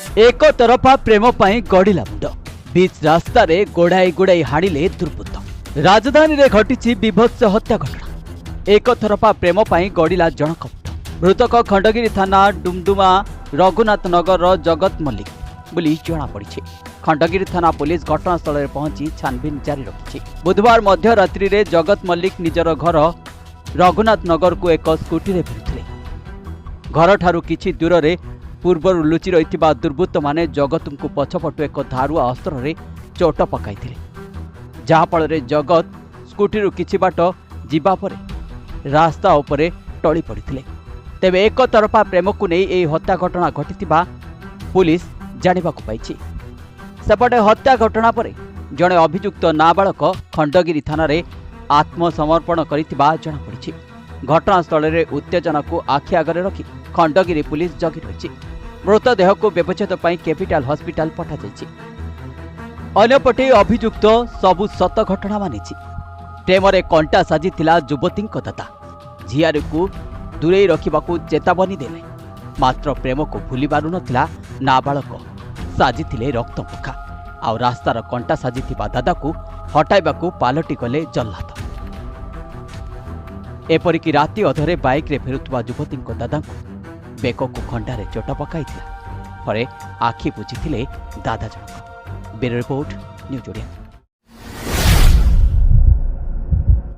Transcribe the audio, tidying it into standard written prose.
एक तरफा प्रेम पाई गड़िला मुंड बीच रास्ता रे गोड़ाई गोड़ाई हाणिले दुर्बृत्त। राजधानी रे घटिछि विभत्स हत्या घटना। एक तरफा प्रेम पाई गड़िला जनक मुंड। मृतक खंडगिरी थाना डुमडुमा रघुनाथ नगर जगत मल्लिक बोली जना पड़ी। खंडगिरी थाना पुलिस घटनास्थल में पहुंची छानबीन जारी रखी। बुधवार मध्यरात्रि रे जगत मल्लिक निजर घर रघुनाथ नगर को एक स्कूटी रे फेरुथिले। घर ठारू किछि दूर रे पूर्वर लुचि रही दुर्बृत्त माने जगत को पछपटु एक धारुआ अस्त्र रे चोट पकाइथिले, जहाँफल जगत स्कूटी किछि बाट जीवा परे रास्ता उपरे टली पड़िथिले। तेबे एक तरफा प्रेम को नहीं यह हत्या घटना घटिथिबा पुलिस जानिबाकु पाइछि। सेपटे हत्या घटना पर जड़े अभियुक्त नाबालक खंडगिरी थाना रे आत्मसमर्पण करिथिबा जଣା पड़िछि। घटनास्थल में उत्तेजना को आखि आगरे रखी खंडगिरी पुलिस जगी रही। मृतदेह को व्यवच्छेद पर कैपिटाल हॉस्पिटल पठा जाइछि। अन्यपटे अभियुक्त सबु सत घटना मानिछि। प्रेम रे कंटा साजिथिला युवती दादा झियारी को दूरे रखिबाकू चेतावनी देले, मात्र प्रेम को भूली पारु नथिला नाबालक। साजिथिले रक्त मुखा आउ रास्तार कंटा साजिथिबा दादा को हटाइबाकू पालटी गले जल्लाद। एपरिकी राति अधरे बाइक रे फेरुथबा युवती दादा को बेक को खंडारे चोट पकाइथिला। परे आखि बुझिथिले दादा Janak. Bureau report, news Odia.